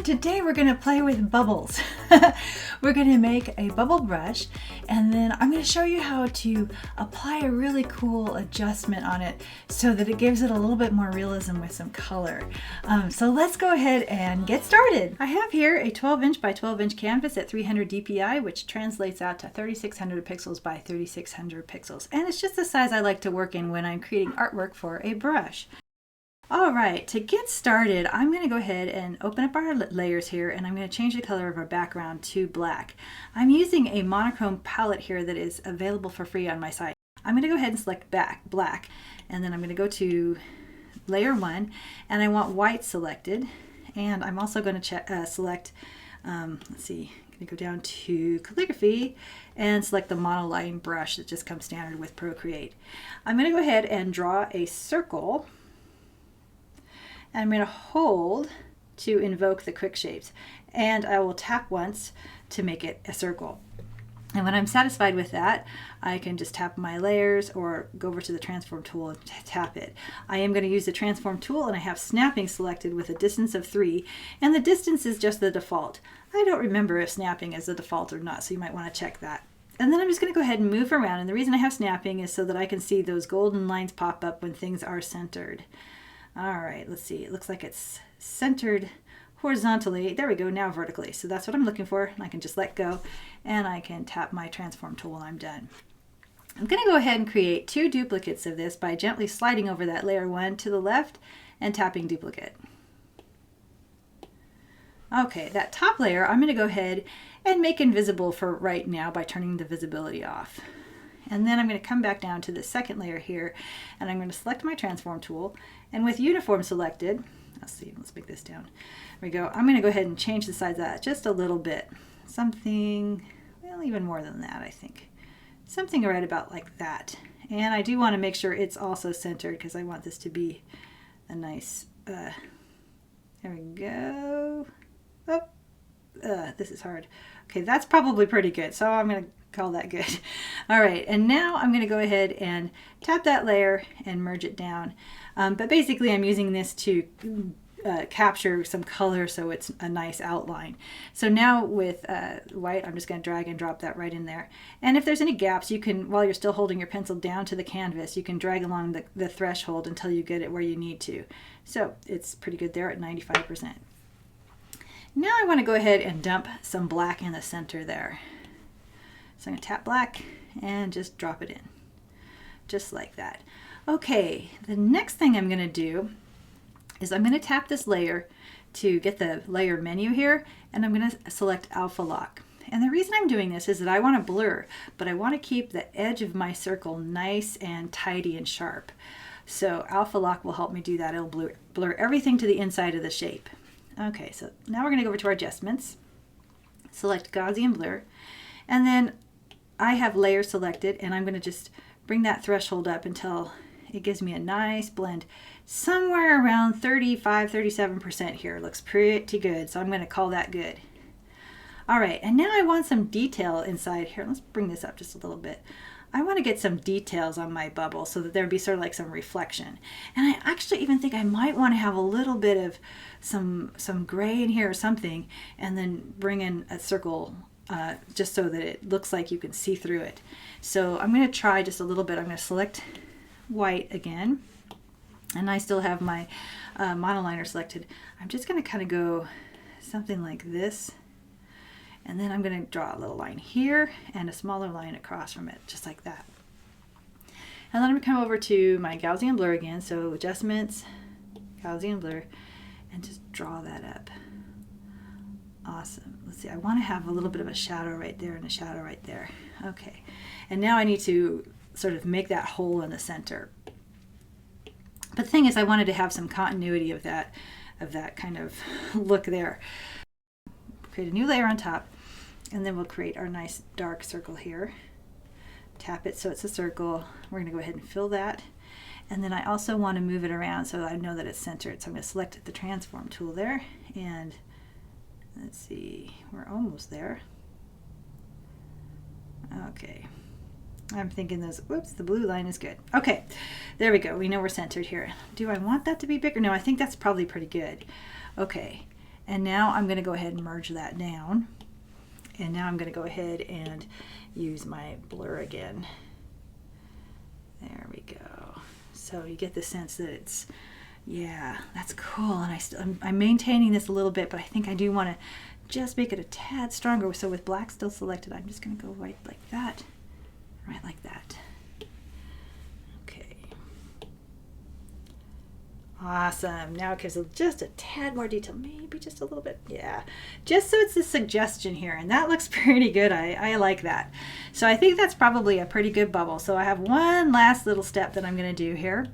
everyone, today we're going to play with bubbles. We're going to make a bubble brush, and then I'm going to show you how to apply a really cool adjustment on it so that it gives it a little bit more realism with some color. So let's go ahead and get started. I have here a 12-inch by 12-inch canvas at 300 dpi, which translates out to 3600 pixels by 3600 pixels, and it's just the size I like to work in when I'm creating artwork for a brush. All right, to get started, I'm going to go ahead and open up our layers here, and I'm going to change the color of our background to black. I'm using a monochrome palette here that is available for free on my site. I'm going to go ahead and select black, and then I'm going to go to layer 1, and I want white selected, and I'm also going to select, let's see, I'm going to go down to calligraphy and select the monoline brush that just comes standard with Procreate. I'm going to go ahead and draw a circle. I'm going to hold to invoke the quick shapes, and I will tap once to make it a circle. And when I'm satisfied with that, I can just tap my layers or go over to the transform tool and tap it. I am going to use the transform tool, and I have snapping selected with a distance of 3, and the distance is just the default. I don't remember if snapping is the default or not, so you might want to check that. And then I'm just going to go ahead and move around, and the reason I have snapping is so that I can see those golden lines pop up when things are centered. All right, let's see. It looks like it's centered horizontally. There we go, now vertically. So that's what I'm looking for. And I can just let go, and I can tap my transform tool when I'm done. I'm going to go ahead and create 2 duplicates of this by gently sliding over that layer 1 to the left and tapping duplicate. Okay, that top layer I'm going to go ahead and make invisible for right now by turning the visibility off. And then I'm going to come back down to the second layer here, and I'm going to select my transform tool, and with uniform selected, let's make this down. There we go. I'm going to go ahead and change the size of that just a little bit. Something, well, even more than that, I think. Something right about like that. And I do want to make sure it's also centered because I want this to be a nice, there we go. Oh, this is hard. Okay, that's probably pretty good, so I'm going to call that good. All right, and now I'm going to go ahead and tap that layer and merge it down. But basically I'm using this to capture some color so it's a nice outline. So now with white, I'm just going to drag and drop that right in there. And if there's any gaps, you can, while you're still holding your pencil down to the canvas, you can drag along the threshold until you get it where you need to. So it's pretty good there at 95%. Now I want to go ahead and dump some black in the center there. So I'm going to tap black and just drop it in, just like that. Okay, the next thing I'm going to do is I'm going to tap this layer to get the layer menu here, and I'm going to select Alpha Lock. And the reason I'm doing this is that I want to blur, but I want to keep the edge of my circle nice and tidy and sharp. So Alpha Lock will help me do that. It'll blur everything to the inside of the shape. Okay, so now we're going to go over to our adjustments, select Gaussian blur, and then I have layer selected, and I'm going to just bring that threshold up until it gives me a nice blend. Somewhere around 35–37% here. Looks pretty good, so I'm going to call that good. All right, and now I want some detail inside here. Let's bring this up just a little bit. I want to get some details on my bubble so that there'd be sort of like some reflection. And I actually even think I might want to have a little bit of some gray in here or something, and then bring in a circle just so that it looks like you can see through it. So I'm going to try just a little bit. I'm going to select white again, and I still have my monoliner selected. I'm just going to kind of go something like this, and then I'm going to draw a little line here and a smaller line across from it, just like that. And then I'm going to come over to my Gaussian blur again, so adjustments, Gaussian blur, and just draw that up. Awesome. Let's see, I want to have a little bit of a shadow right there and a shadow right there. Okay, and now I need to sort of make that hole in the center. But the thing is, I wanted to have some continuity of that kind of look there. Create a new layer on top, and then we'll create our nice dark circle here. Tap it so it's a circle. We're going to go ahead and fill that. And then I also want to move it around so I know that it's centered. So I'm going to select the transform tool there, and let's see, we're almost there. Okay, I'm thinking whoops, the blue line is good. Okay, there we go. We know we're centered here. Do I want that to be bigger? No, I think that's probably pretty good. Okay, And now I'm going to go ahead and merge that down. And now I'm going to go ahead and use my blur again. There we go. So you get the sense that it's, yeah, that's cool. And I'm maintaining this a little bit, but I think I do want to just make it a tad stronger. So with black still selected, I'm just going to go right like that, right like that. Okay. Awesome. Now it gives just a tad more detail, maybe just a little bit. Yeah, just so it's a suggestion here, and that looks pretty good. I like that. So I think that's probably a pretty good bubble. So I have one last little step that I'm going to do here.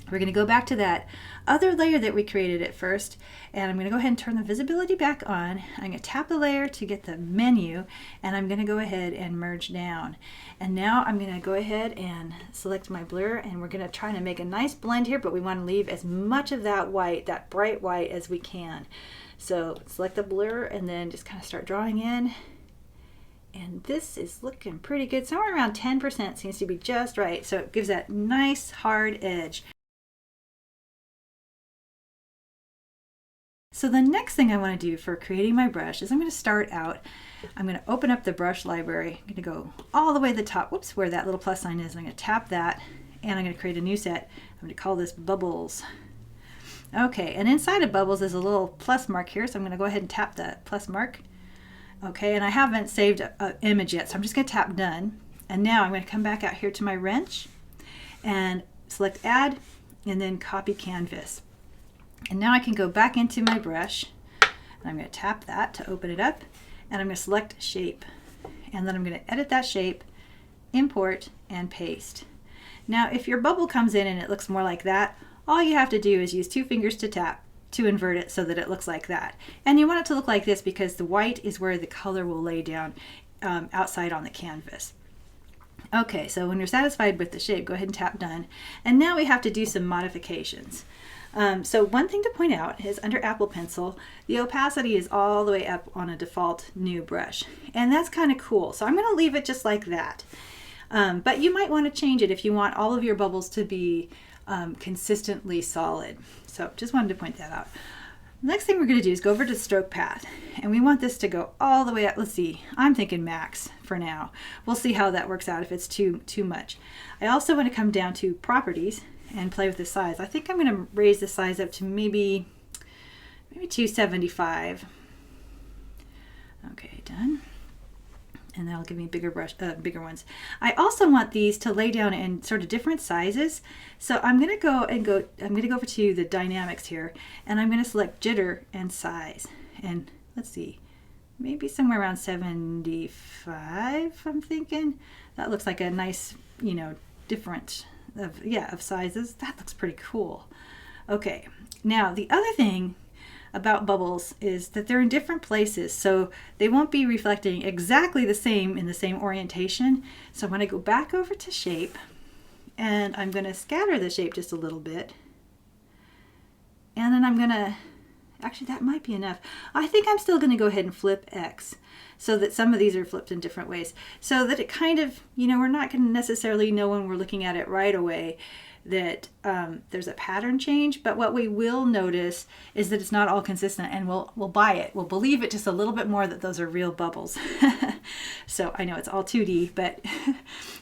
We're going to go back to that other layer that we created at first, and I'm going to go ahead and turn the visibility back on. I'm going to tap the layer to get the menu, and I'm going to go ahead and merge down. And now I'm going to go ahead and select my blur, and we're going to try to make a nice blend here, but we want to leave as much of that white, that bright white, as we can. So select the blur and then just kind of start drawing in. And this is looking pretty good. Somewhere around 10% seems to be just right. So it gives that nice hard edge. So the next thing I want to do for creating my brush is I'm going to start out, I'm going to open up the brush library. I'm going to go all the way to the top, whoops, where that little plus sign is. I'm going to tap that, and I'm going to create a new set. I'm going to call this Bubbles. Okay, and inside of Bubbles is a little plus mark here, so I'm going to go ahead and tap that plus mark. Okay, and I haven't saved an image yet, so I'm just going to tap Done. And now I'm going to come back out here to my wrench and select Add, and then Copy Canvas. And now I can go back into my brush, and I'm going to tap that to open it up, and I'm going to select Shape, and then I'm going to edit that shape, import, and paste. Now if your bubble comes in and it looks more like that, all you have to do is use 2 fingers to tap to invert it so that it looks like that. And you want it to look like this because the white is where the color will lay down outside on the canvas. Okay, so when you're satisfied with the shape, go ahead and tap Done. And now we have to do some modifications. So one thing to point out is under Apple Pencil, the opacity is all the way up on a default new brush. And that's kind of cool. So I'm going to leave it just like that. But you might want to change it if you want all of your bubbles to be consistently solid. So just wanted to point that out. Next thing we're going to do is go over to Stroke Path. And we want this to go all the way up. Let's see. I'm thinking max for now. We'll see how that works out if it's too much. I also want to come down to Properties and play with the size. I think I'm going to raise the size up to maybe 275. Okay, done. And that'll give me bigger ones. I also want these to lay down in sort of different sizes. So I'm going to go over to the dynamics here, and I'm going to select jitter and size. And let's see, maybe somewhere around 75, I'm thinking. That looks like a nice, different of sizes. That looks pretty cool. Okay, now the other thing about bubbles is that they're in different places, so they won't be reflecting exactly the same in the same orientation. So I'm going to go back over to Shape, and I'm going to scatter the shape just a little bit, and then I'm going to, actually that might be enough. I think I'm still going to go ahead and flip X so that some of these are flipped in different ways, so that it kind of, we're not going to necessarily know when we're looking at it right away that there's a pattern change, but what we will notice is that it's not all consistent, and we'll buy it. We'll believe it just a little bit more that those are real bubbles. So I know it's all 2D, but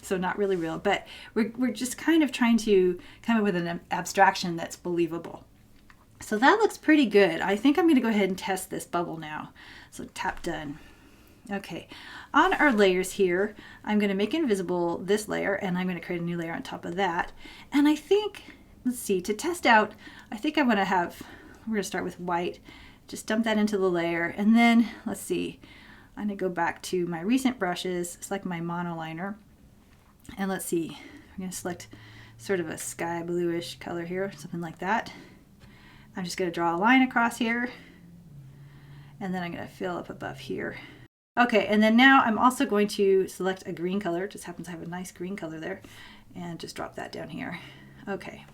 so not really real, but we're just kind of trying to come up with an abstraction that's believable. So that looks pretty good. I think I'm going to go ahead and test this bubble now. So tap Done. Okay, on our layers here, I'm going to make invisible this layer, and I'm going to create a new layer on top of that. And I think, let's see, to test out, I think we're going to start with white. Just dump that into the layer, and then, let's see, I'm going to go back to my recent brushes, select my monoliner, and let's see, I'm going to select sort of a sky bluish color here, something like that. I'm just going to draw a line across here, and then I'm going to fill up above here. Okay, and then now I'm also going to select a green color. It just happens to have a nice green color there, and just drop that down here. Okay,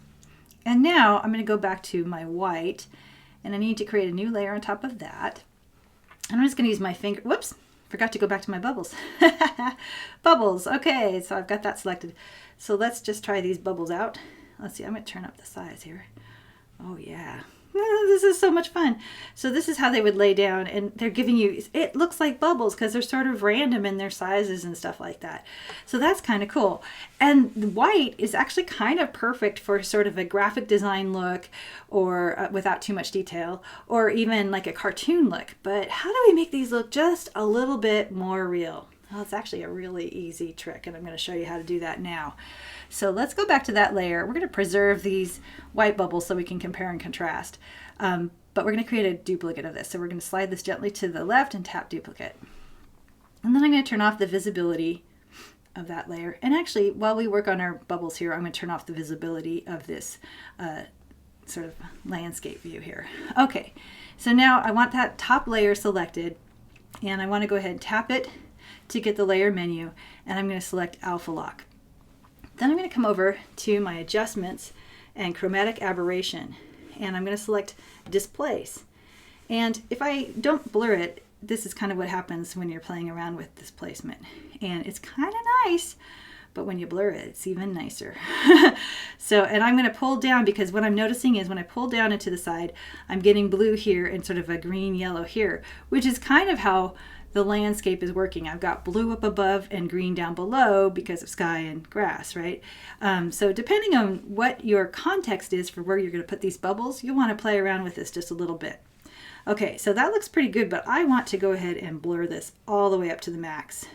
and now I'm going to go back to my white, and I need to create a new layer on top of that. And I'm just going to use my finger. Whoops, forgot to go back to my bubbles. Bubbles, okay, so I've got that selected. So let's just try these bubbles out. Let's see, I'm going to turn up the size here. Oh yeah, this is so much fun. So this is how they would lay down, and they're giving you, it looks like bubbles because they're sort of random in their sizes and stuff like that. So that's kind of cool. And the white is actually kind of perfect for sort of a graphic design look, or without too much detail, or even like a cartoon look. But how do we make these look just a little bit more real? Well, it's actually a really easy trick, and I'm going to show you how to do that now. So let's go back to that layer. We're going to preserve these white bubbles so we can compare and contrast. But we're going to create a duplicate of this. So we're going to slide this gently to the left and tap duplicate. And then I'm going to turn off the visibility of that layer. And actually, while we work on our bubbles here, I'm going to turn off the visibility of this sort of landscape view here. Okay, so now I want that top layer selected, and I want to go ahead and tap it to get the layer menu, and I'm going to select Alpha Lock. Then I'm going to come over to my adjustments and chromatic aberration, and I'm going to select displace. And if I don't blur it, this is kind of what happens when you're playing around with displacement. And it's kind of nice, but when you blur it, it's even nicer. So, and I'm going to pull down, because what I'm noticing is when I pull down into the side, I'm getting blue here and sort of a green yellow here, which is kind of how the landscape is working. I've got blue up above and green down below because of sky and grass, right? So depending on what your context is for where you're going to put these bubbles, you'll want to play around with this just a little bit. Okay, so that looks pretty good, but I want to go ahead and blur this all the way up to the max,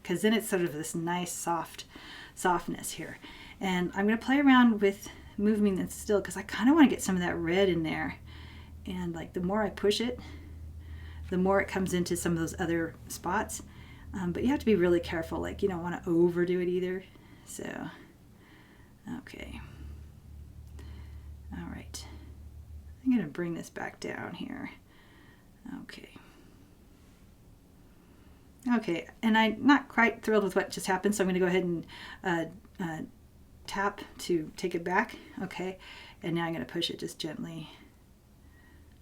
because then it's sort of this nice softness here. And I'm going to play around with moving this still, because I kind of want to get some of that red in there. And like the more I push it, the more it comes into some of those other spots. But you have to be really careful. Like, you don't want to overdo it either. So, okay. All right. I'm going to bring this back down here. Okay. Okay, and I'm not quite thrilled with what just happened, so I'm going to go ahead and tap to take it back. Okay, and now I'm going to push it just gently.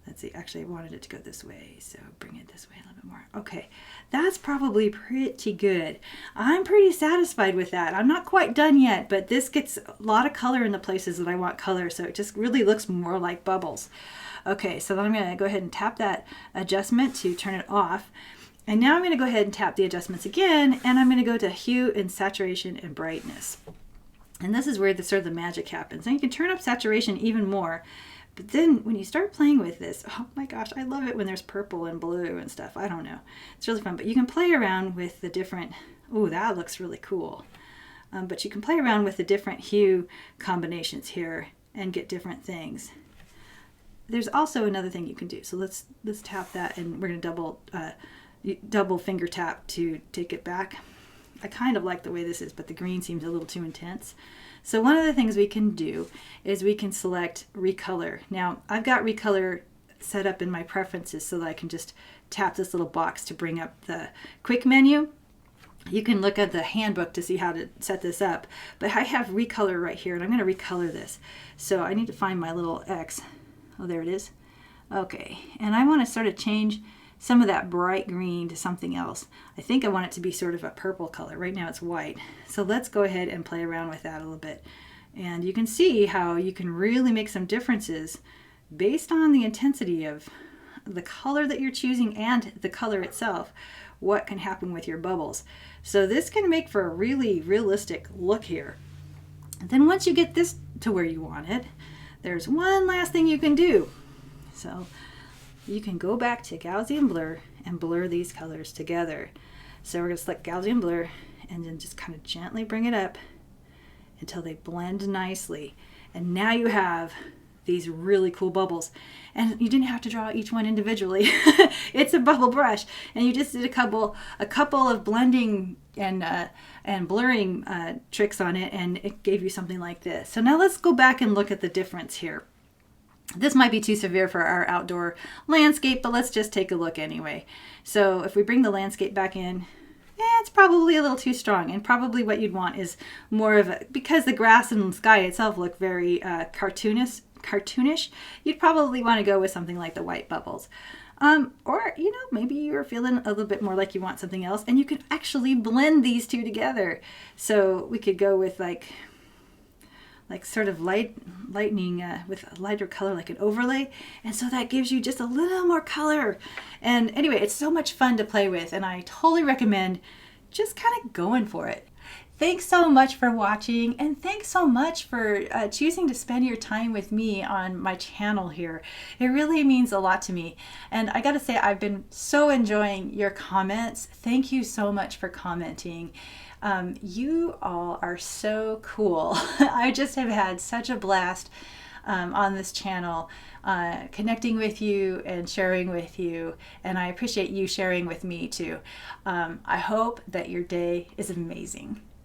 Let's see, actually I wanted it to go this way, so bring it this way a little bit more. Okay, that's probably pretty good. I'm pretty satisfied with that. I'm not quite done yet, but this gets a lot of color in the places that I want color, so it just really looks more like bubbles. Okay, so then I'm going to go ahead and tap that adjustment to turn it off. And now I'm going to go ahead and tap the adjustments again, and I'm going to go to hue and saturation and brightness. And this is where the sort of the magic happens. And you can turn up saturation even more. But then when you start playing with this, oh my gosh, I love it when there's purple and blue and stuff. I don't know. It's really fun. But you can play around with the different, oh, that looks really cool. But you can play around with the different hue combinations here and get different things. There's also another thing you can do. So let's tap that, and we're going to double finger tap to take it back. I kind of like the way this is, but the green seems a little too intense. So one of the things we can do is we can select recolor. Now I've got recolor set up in my preferences so that I can just tap this little box to bring up the quick menu. You can look at the handbook to see how to set this up, but I have recolor right here, and I'm going to recolor this. So I need to find my little X. Oh, there it is. Okay, and I want to sort of change some of that bright green to something else. I think I want it to be sort of a purple color. Right now it's white. So let's go ahead and play around with that a little bit. And you can see how you can really make some differences based on the intensity of the color that you're choosing and the color itself, what can happen with your bubbles. So this can make for a really realistic look here. And then once you get this to where you want it, there's one last thing you can do. So you can go back to Gaussian blur and blur these colors together. So we're going to select Gaussian blur and then just kind of gently bring it up until they blend nicely. And now you have these really cool bubbles. And you didn't have to draw each one individually. It's a bubble brush. And you just did a couple of blending and blurring tricks on it, and it gave you something like this. So now let's go back and look at the difference here. This might be too severe for our outdoor landscape, but let's just take a look anyway. So if we bring the landscape back in, it's probably a little too strong, and probably what you'd want is more of a, because the grass and sky itself look very cartoonish, you'd probably want to go with something like the white bubbles. Or, you know, maybe you're feeling a little bit more like you want something else, and you can actually blend these two together. So we could go with like like sort of lightning with a lighter color, like an overlay. And so that gives you just a little more color. And anyway, it's so much fun to play with, and I totally recommend just kind of going for it. Thanks so much for watching, and thanks so much for choosing to spend your time with me on my channel here. It really means a lot to me. And I gotta say, I've been so enjoying your comments. Thank you so much for commenting. You all are so cool. I just have had such a blast on this channel, connecting with you and sharing with you, and I appreciate you sharing with me too. I hope that your day is amazing.